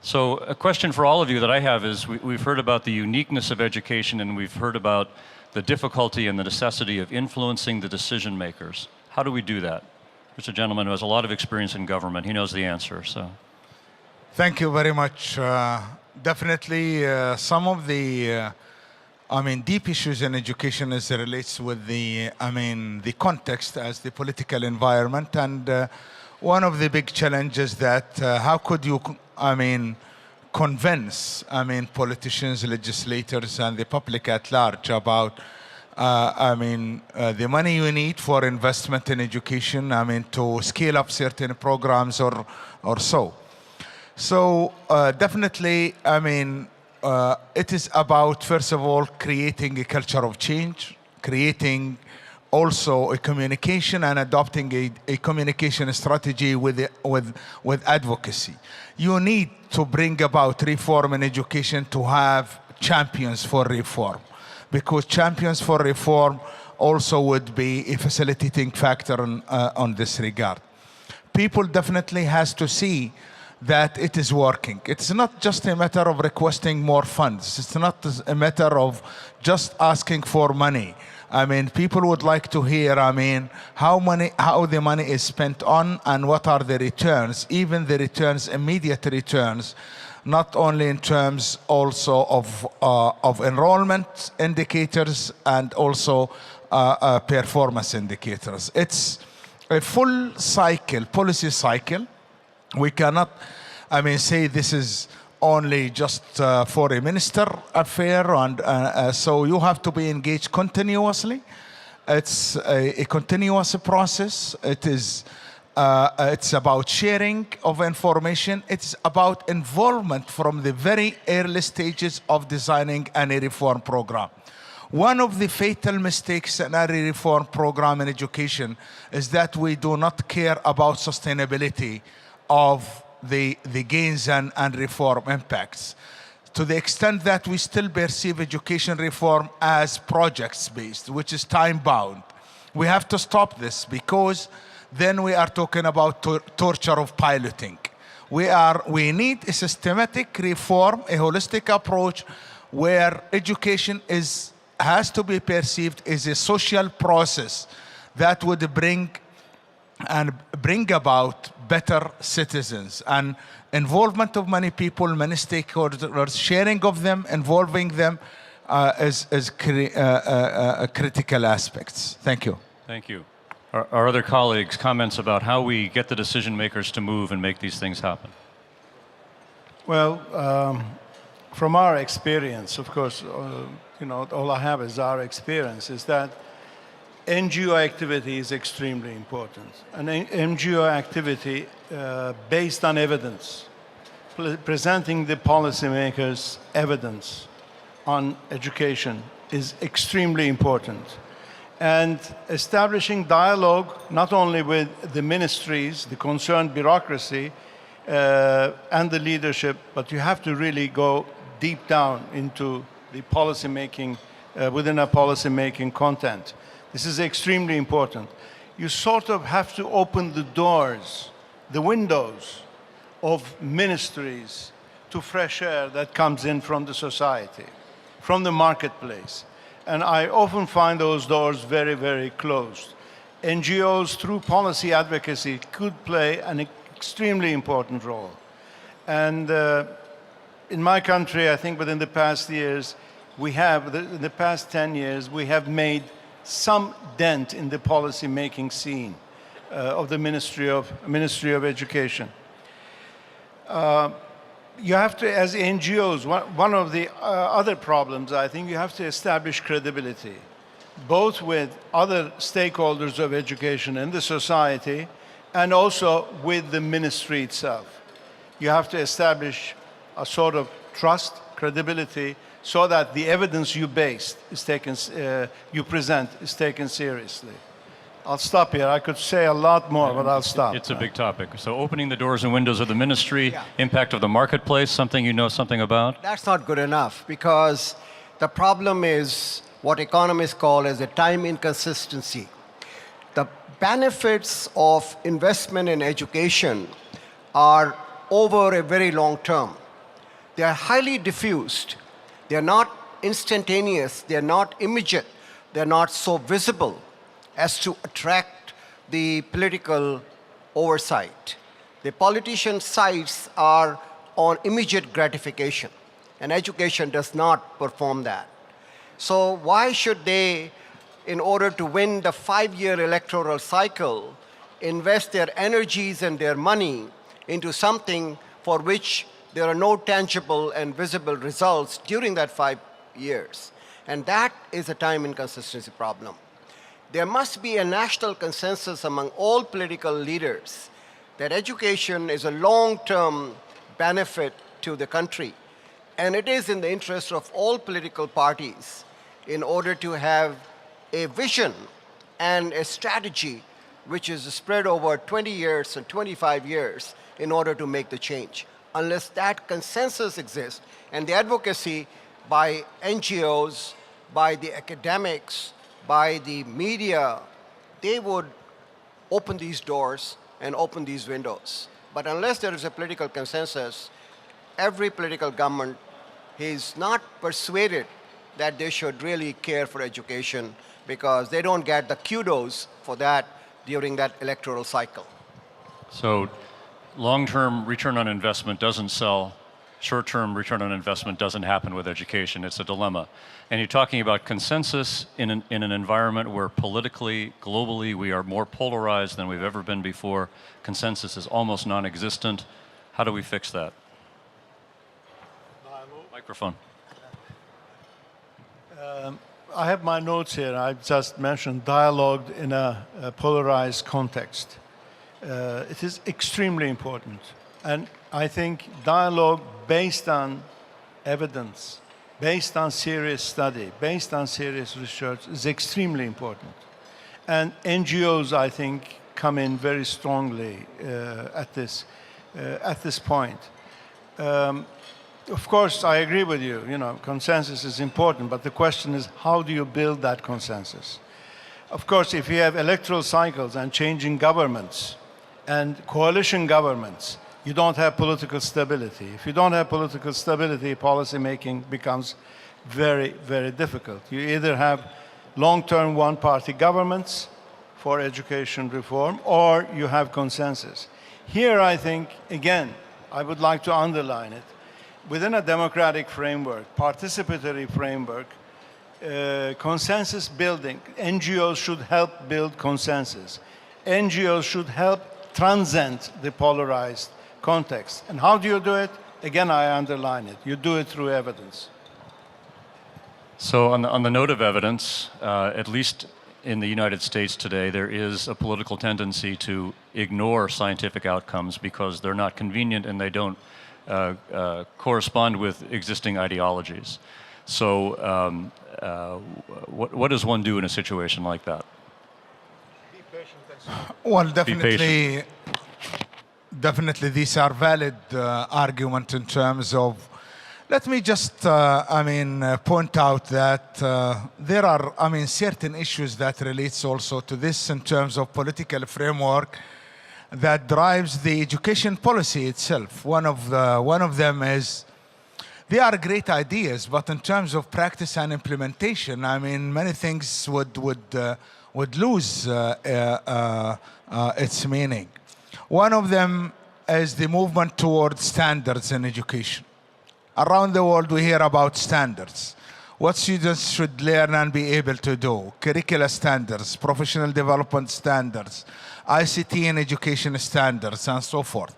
So a question for all of you that I have is, we've heard about the uniqueness of education, and we've heard about the difficulty and the necessity of influencing the decision makers. How do we do that? There's a gentleman who has a lot of experience in government. He knows the answer. So, thank you very much. Definitely, some of the, deep issues in education as it relates with the, the context as the political environment, and one of the big challenges that how could you, convince, politicians, legislators, and the public at large about, the money you need for investment in education, to scale up certain programs or so. So definitely, it is about, first of all, creating a culture of change, creating also a communication and adopting a communication strategy with advocacy. You need to bring about reform in education to have champions for reform, because champions for reform also would be a facilitating factor on this regard. People definitely has to see that it is working. It's not just a matter of requesting more funds. It's not a matter of just asking for money. People would like to hear, how the money is spent on and what are the returns, even the returns, immediate returns, not only in terms also of enrollment indicators and also performance indicators. It's a full cycle, policy cycle. We cannot, say this is only just for a minister affair, and so you have to be engaged continuously. It's a continuous process. It's about sharing of information. It's about involvement from the very early stages of designing any reform program. One of the fatal mistakes in any reform program in education is that we do not care about sustainability of the gains and reform impacts, to the extent that we still perceive education reform as projects-based, which is time-bound. We have to stop this, because then we are talking about torture of piloting. We need a systematic reform, a holistic approach, where education has to be perceived as a social process that would bring about better citizens, and involvement of many people, many stakeholders, sharing of them, involving them is critical aspects. Thank you. Thank you. Our other colleagues, comments about how we get the decision makers to move and make these things happen? Well, from our experience, of course, all I have is our experience, is that NGO activity is extremely important. And NGO activity based on evidence, presenting the policymakers evidence on education is extremely important. And establishing dialogue not only with the ministries, the concerned bureaucracy, and the leadership, but you have to really go deep down into the policymaking, within a policymaking content. This is extremely important. You sort of have to open the doors, the windows of ministries to fresh air that comes in from the society, from the marketplace. And I often find those doors very, very closed. NGOs, through policy advocacy, could play an extremely important role. And in my country, I think within the past years, in the past 10 years, we have made some dent in the policy-making scene of the Ministry of Education. You have to, as NGOs, one of the other problems, I think, you have to establish credibility, both with other stakeholders of education in the society and also with the ministry itself. You have to establish a sort of trust, credibility, so that the evidence you present is taken seriously. I'll stop here. I could say a lot more, but I'll stop. It's a big topic. So opening the doors and windows of the ministry, impact of the marketplace, something you know something about? That's not good enough, because the problem is what economists call as a time inconsistency. The benefits of investment in education are over a very long term. They're highly diffused. They're not instantaneous. They're not immediate. They're not so visible as to attract the political oversight. The politicians' sights are on immediate gratification, and education does not perform that. So why should they, in order to win the 5-year electoral cycle, invest their energies and their money into something for which there are no tangible and visible results during that 5 years? And that is a time inconsistency problem. There must be a national consensus among all political leaders that education is a long-term benefit to the country. And it is in the interest of all political parties in order to have a vision and a strategy which is spread over 20 years and 25 years in order to make the change. Unless that consensus exists and the advocacy by NGOs, by the academics, by the media, they would open these doors and open these windows. But unless there is a political consensus, every political government is not persuaded that they should really care for education because they don't get the kudos for that during that electoral cycle. So long-term return on investment doesn't sell. Short-term return on investment doesn't happen with education. It's a dilemma. And you're talking about consensus in an environment where politically, globally, we are more polarized than we've ever been before. Consensus is almost non-existent. How do we fix that? Microphone. I have my notes here. I just mentioned dialogue in a polarized context. It is extremely important. And I think dialogue based on evidence, based on serious study, based on serious research is extremely important. And NGOs, I think, come in very strongly at this point. Of course, I agree with you. You know, consensus is important, but the question is, how do you build that consensus? Of course, if you have electoral cycles and changing governments and coalition governments, you don't have political stability. If you don't have political stability, policy making becomes very, very difficult. You either have long-term one-party governments for education reform, or you have consensus. Here, I think, again, I would like to underline it. Within a democratic framework, participatory framework, consensus building, NGOs should help build consensus. NGOs should help transcend the polarized context. And how do you do it? Again, I underline it. You do it through evidence. So on the note of evidence, at least in the United States today, there is a political tendency to ignore scientific outcomes because they're not convenient and they don't correspond with existing ideologies. So what does one do in a situation like that? Be patient. Well, definitely these are valid arguments in terms of, let me just, point out that there are, certain issues that relates also to this in terms of political framework that drives the education policy itself. One of them is, they are great ideas, but in terms of practice and implementation, many things would lose its meaning. One of them is the movement towards standards in education. Around the world, we hear about standards. What students should learn and be able to do. Curricular standards, professional development standards, ICT and education standards, and so forth.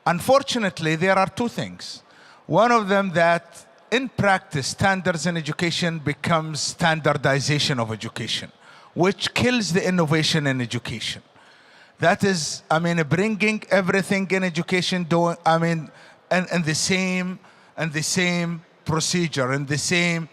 Unfortunately, there are two things. One of them that in practice, standards in education becomes standardization of education, which kills the innovation in education. That is, bringing everything in education, in the same procedure, in the same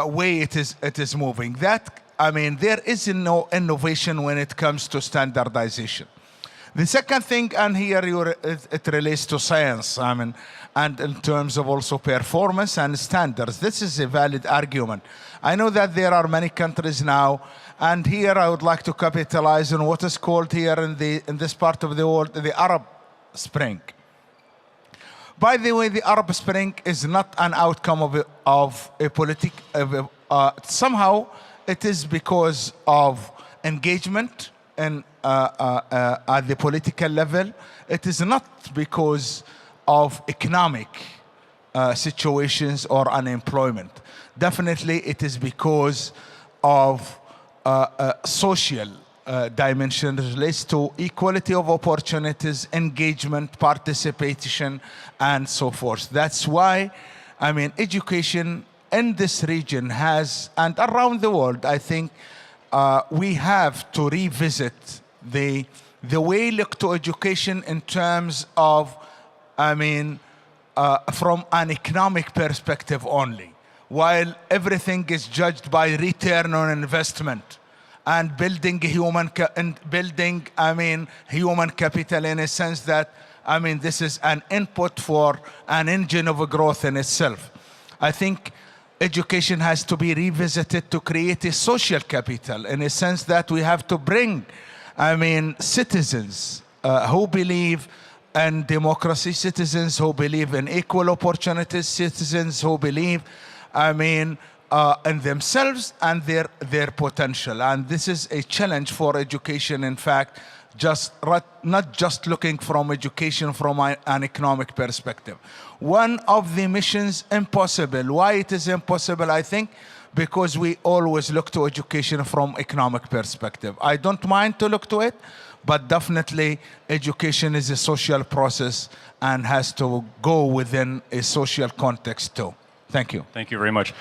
way it is moving. That, there is no innovation when it comes to standardization. The second thing, and here it relates to science, and in terms of also performance and standards. This is a valid argument. I know that there are many countries now, and here I would like to capitalize on what is called here in this part of the world, the Arab Spring. By the way, the Arab Spring is not an outcome of a somehow it is because of engagement and at the political level. It is not because of economic situations or unemployment. Definitely it is because of social dimension relates to equality of opportunities, engagement, participation, and so forth. That's why, I mean, education in this region has, and around the world, I think we have to revisit the way look to education in terms of, I mean, from an economic perspective only, while everything is judged by return on investment and building human capital in a sense that, I mean, this is an input for an engine of growth in itself. I think education has to be revisited to create a social capital in a sense that we have to bring, I mean, citizens who believe in democracy, citizens who believe in equal opportunities, citizens who believe, I mean, in themselves and their potential. And this is a challenge for education, in fact, not just looking from education from an economic perspective. One of the missions impossible. Why it is impossible, I think? Because we always look to education from economic perspective. I don't mind to look to it, but definitely education is a social process and has to go within a social context too. Thank you. Thank you very much.